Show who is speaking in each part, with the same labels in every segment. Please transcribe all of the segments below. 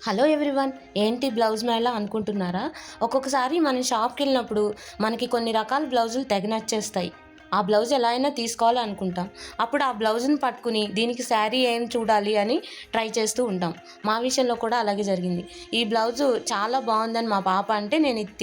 Speaker 1: Hello everyone, ఏంటి blouse Mela అనుకుంటున్నారా? ఒక్కొక్కసారి మనం షాప్కి వెళ్ళినప్పుడు మనకి కొన్ని రకాల బ్లౌజులు తెగ నచ్చేస్తాయి. ఆ బ్లౌజ్ ఎలా అయినా తీసుకోవాలి అనుకుంటాం. అప్పుడు ఆ బ్లౌజ్ని పట్టుకుని దీనికి శారీ ఏం చూడాలి అని ట్రై చేస్తూ ఉంటాం. మా విషయంలో కూడా అలాగే జరిగింది. ఈ బ్లౌజు చాలా బాగుందని మా పాప అంటే నేను ఇది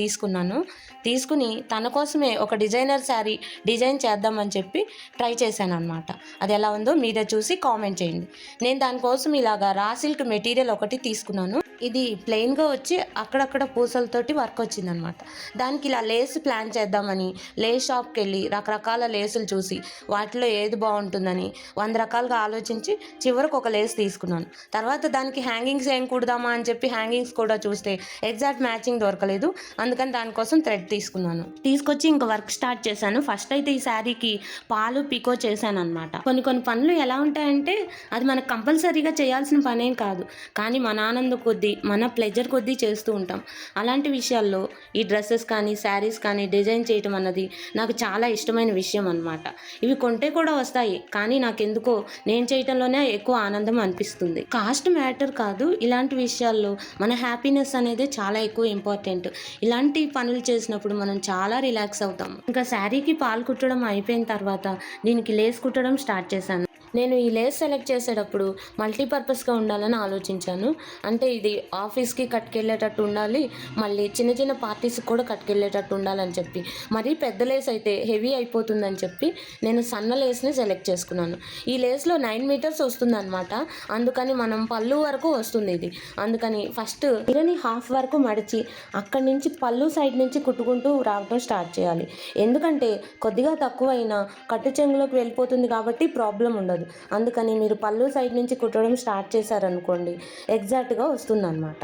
Speaker 1: తీసుకుని తన కోసమే ఒక డిజైనర్ శారీ డిజైన్ చేద్దామని చెప్పి ట్రై చేశాను అనమాట. అది ఎలా ఉందో మీరే చూసి కామెంట్ చేయండి. నేను దానికోసం ఇలాగా రా సిల్క్ మెటీరియల్ ఒకటి తీసుకున్నాను. ఇది ప్లెయిన్గా వచ్చి అక్కడక్కడ పూసలతోటి వర్క్ వచ్చిందనమాట. దానికి ఇలా లేస్ ప్లాన్ చేద్దామని లేస్ షాప్కి వెళ్ళి రకరకాల లేసులు చూసి వాటిలో ఏది బాగుంటుందని 100 రకాలుగా ఆలోచించి చివరికి ఒక లేస్ తీసుకున్నాను. తర్వాత దానికి హ్యాంగింగ్స్ ఏం కుడదామా అని చెప్పి హ్యాంగింగ్స్ కూడా చూస్తే ఎగ్జాక్ట్ మ్యాచింగ్ దొరకలేదు. అందుకని దానికోసం థ్రెడ్ తీసుకొచ్చి ఇంకా వర్క్ స్టార్ట్ చేశాను. ఫస్ట్ అయితే ఈ శారీకి పాలు పికో చేశాను అనమాట. కొన్ని పనులు ఎలా ఉంటాయంటే అది మనకు కంపల్సరీగా చేయాల్సిన పనేం కాదు, కానీ మన ఆనందం కొద్దీ మన ప్లెజర్ కొద్దీ చేస్తూ ఉంటాం. అలాంటి విషయాల్లో ఈ డ్రెస్సెస్ కానీ శారీస్ కానీ డిజైన్ చేయటం అన్నది నాకు చాలా ఇష్టమైన విషయం అనమాట. ఇవి కొంటే కూడా వస్తాయి, కానీ నాకెందుకో నేను చేయటంలోనే ఎక్కువ ఆనందం అనిపిస్తుంది. కాస్ట్ మ్యాటర్ కాదు, ఇలాంటి విషయాల్లో మన హ్యాపీనెస్ అనేది చాలా ఎక్కువ ఇంపార్టెంట్. ఇలాంటి పనులు చేసినప్పుడు మనం చాలా రిలాక్స్ అవుతాం. ఇంకా శారీకి పాలు కుట్టడం అయిపోయిన తర్వాత దీనికి లేస్ కుట్టడం స్టార్ట్ చేశాను. నేను ఈ లేస్ సెలెక్ట్ చేసేటప్పుడు మల్టీపర్పస్గా ఉండాలని ఆలోచించాను. అంటే ఇది ఆఫీస్కి కట్టుకెళ్ళేటట్టు ఉండాలి, మళ్ళీ చిన్న చిన్న పార్టీస్కి కూడా కట్టుకెళ్ళేటట్టు ఉండాలని చెప్పి. మరీ పెద్ద లేస్ అయితే హెవీ అయిపోతుందని చెప్పి నేను సన్న లేస్ని సెలెక్ట్ చేసుకున్నాను. ఈ లేస్లో 9 మీటర్స్ వస్తుందన్నమాట. అందుకని మనం పళ్ళు వరకు వస్తుంది ఇది. అందుకని ఫస్ట్ ఇరని హాఫ్ వరకు మడిచి అక్కడి నుంచి పళ్ళు సైడ్ నుంచి కుట్టుకుంటూ రావడం స్టార్ట్ చేయాలి. ఎందుకంటే కొద్దిగా తక్కువైనా కట్టు చెంగులోకి వెళ్ళిపోతుంది కాబట్టి ప్రాబ్లం ఉండదు. అందుకని మీరు పళ్ళు సైడ్ నుంచి కుట్టడం స్టార్ట్ చేశారనుకోండి, ఎగ్జాక్ట్గా వస్తుందన్నమాట.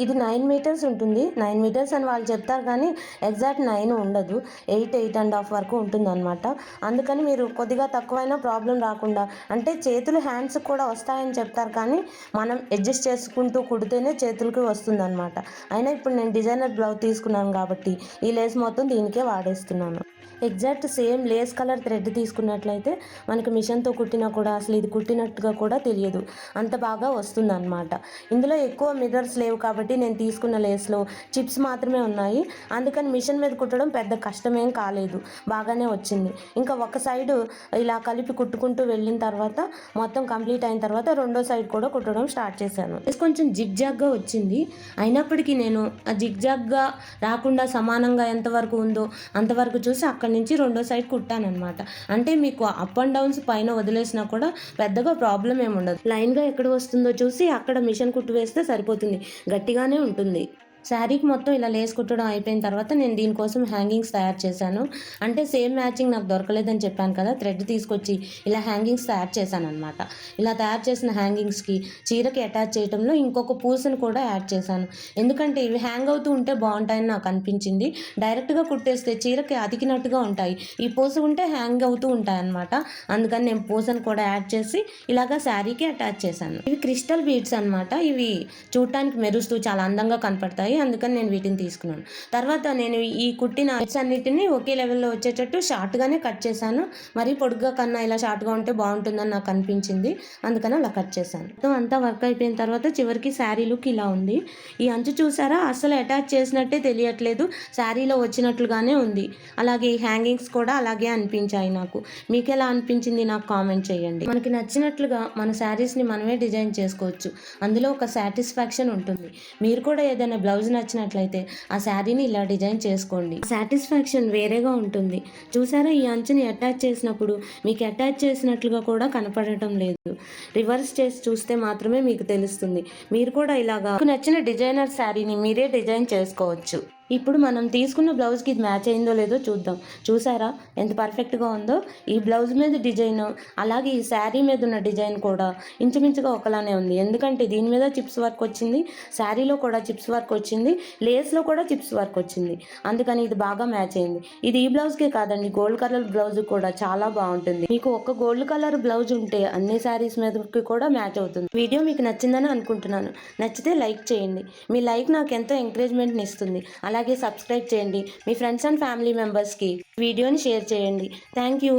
Speaker 1: ఇది 9 మీటర్స్ ఉంటుంది. 9 మీటర్స్ అని వాళ్ళు చెప్తారు, కానీ ఎగ్జాక్ట్ 9 ఉండదు, 8.5 వరకు ఉంటుందన్నమాట. అందుకని మీరు కొద్దిగా తక్కువైనా ప్రాబ్లం రాకుండా, అంటే చేతులు హ్యాండ్స్ కూడా వస్తాయని చెప్తారు, కానీ మనం అడ్జస్ట్ చేసుకుంటూ కుడితేనే చేతులకి వస్తుందన్నమాట. అయినా ఇప్పుడు నేను డిజైనర్ బ్లౌజ్ తీసుకున్నాను కాబట్టి ఈ లేస్ మొత్తం దీనికే వాడేస్తున్నాను. Exact same lace colour thread తీసుకున్నట్లయితే మనకి మిషన్తో కుట్టినా కూడా అసలు ఇది కుట్టినట్టుగా కూడా తెలియదు, అంత బాగా వస్తుందన్నమాట. ఇందులో ఎక్కువ మిర్రర్స్ లేవు కాబట్టి నేను తీసుకున్న లేస్లో చిప్స్ మాత్రమే ఉన్నాయి. అందుకని మిషన్ మీద కుట్టడం పెద్ద కష్టమేం కాలేదు, బాగానే వచ్చింది. ఇంకా ఒక సైడు ఇలా కలిపి కుట్టుకుంటూ వెళ్ళిన తర్వాత మొత్తం కంప్లీట్ అయిన తర్వాత రెండో సైడ్ కూడా కుట్టడం స్టార్ట్ చేశాను. కొంచెం జిగ్జాగ్గా వచ్చింది, అయినప్పటికీ నేను ఆ జిగ్జాగ్గా రాకుండా సమానంగా ఎంతవరకు ఉందో అంతవరకు చూసి అక్కడి నుంచి రెండో సైడ్ కుట్టానమాట. అంటే మీకు అప్ అండ్ డౌన్స్ పైన వదిలేసినా కూడా పెద్దగా ప్రాబ్లం ఏమి ఉండదు. లైన్గా ఎక్కడ వస్తుందో చూసి అక్కడ మిషన్ కుట్టు వేస్తే సరిపోతుంది, గట్టిగానే ఉంటుంది. శారీకి మొత్తం ఇలా లేస్ కుట్టడం అయిపోయిన తర్వాత నేను దీనికోసం హ్యాంగింగ్స్ తయారు చేశాను. అంటే సేమ్ మ్యాచింగ్ నాకు దొరకలేదని చెప్పాను కదా, థ్రెడ్ తీసుకొచ్చి ఇలా హ్యాంగింగ్స్ తయారు చేశాను అనమాట. ఇలా తయారు చేసిన హ్యాంగింగ్స్కి చీరకి అటాచ్ చేయడంలో ఇంకొక పూసను కూడా యాడ్ చేశాను. ఎందుకంటే ఇవి హ్యాంగ్ అవుతూ ఉంటే బాగుంటాయని నాకు అనిపించింది. డైరెక్ట్గా కుట్టేస్తే చీరకి అతికినట్టుగా ఉంటాయి, ఈ పూస ఉంటే హ్యాంగ్ అవుతూ ఉంటాయి అనమాట. అందుకని నేను పూసను కూడా యాడ్ చేసి ఇలాగా శారీకి అటాచ్ చేశాను. ఇవి క్రిస్టల్ బీడ్స్ అనమాట. ఇవి చూడటానికి మెరుస్తూ చాలా అందంగా కనపడతాయి, అందుకని నేను వీటిని తీసుకున్నాను. తర్వాత నేను ఈ కుట్టిన బీడ్స్ అన్నిటిని ఒకే లెవెల్లో వచ్చేటట్టు షార్ట్గానే కట్ చేశాను. మరీ పొడుగ్గా కన్నా ఇలా షార్ట్గా ఉంటే బాగుంటుందని నాకు అనిపించింది, అందుకని అలా కట్ చేశాను. మొత్తం అంతా వర్క్ అయిపోయిన తర్వాత చివరికి శారీ లుక్ ఇలా ఉంది. ఈ అంచు చూసారా, అసలు అటాచ్ చేసినట్టే తెలియట్లేదు, శారీలో వచ్చినట్లుగానే ఉంది. అలాగే ఈ హ్యాంగింగ్స్ కూడా అలాగే అనిపించాయి నాకు. మీకు ఎలా అనిపించింది నాకు కామెంట్ చేయండి. మనకి నచ్చినట్లుగా మన శారీస్ని మనమే డిజైన్ చేసుకోవచ్చు, అందులో ఒక సాటిస్ఫాక్షన్ ఉంటుంది. మీరు కూడా ఏదైనా బ్లౌజ్ నచ్చినట్లయితే ఆ శారీని ఇలా డిజైన్ చేసుకోండి, సాటిస్ఫాక్షన్ వేరేగా ఉంటుంది. చూసారా, ఈ అంచుని అటాచ్ చేసినప్పుడు మీకు అటాచ్ చేసినట్లుగా కూడా కనపడటం లేదు. రివర్స్ చేసి చూస్తే మాత్రమే మీకు తెలుస్తుంది. మీరు కూడా ఇలాగా మీకు నచ్చిన డిజైనర్ శారీని మీరే డిజైన్ చేసుకోవచ్చు. ఇప్పుడు మనం తీసుకున్న బ్లౌజ్కి ఇది మ్యాచ్ అయిందో లేదో చూద్దాం. చూసారా ఎంత పర్ఫెక్ట్గా ఉందో. ఈ బ్లౌజ్ మీద డిజైన్ అలాగే ఈ శారీ మీద ఉన్న డిజైన్ కూడా ఇంచుమించుగా ఒకలానే ఉంది. ఎందుకంటే దీని మీద చిప్స్ వర్క్ వచ్చింది, శారీలో కూడా చిప్స్ వర్క్ వచ్చింది, లేస్లో కూడా చిప్స్ వర్క్ వచ్చింది. అందుకని ఇది బాగా మ్యాచ్ అయింది. ఇది ఈ బ్లౌజ్కే కాదండి, గోల్డ్ కలర్ బ్లౌజ్ కూడా చాలా బాగుంటుంది. మీకు ఒక గోల్డ్ కలర్ బ్లౌజ్ ఉంటే అన్ని శారీస్ మీదకి కూడా మ్యాచ్ అవుతుంది. వీడియో మీకు నచ్చిందని అనుకుంటున్నాను. నచ్చితే లైక్ చేయండి, మీ లైక్ నాకు ఎంతో ఎంకరేజ్మెంట్ని ఇస్తుంది. అలాగే సబ్స్క్రైబ్ చేయండి, మీ ఫ్రెండ్స్ అండ్ ఫ్యామిలీ మెంబర్స్కి వీడియోని షేర్ చేయండి. Thank you.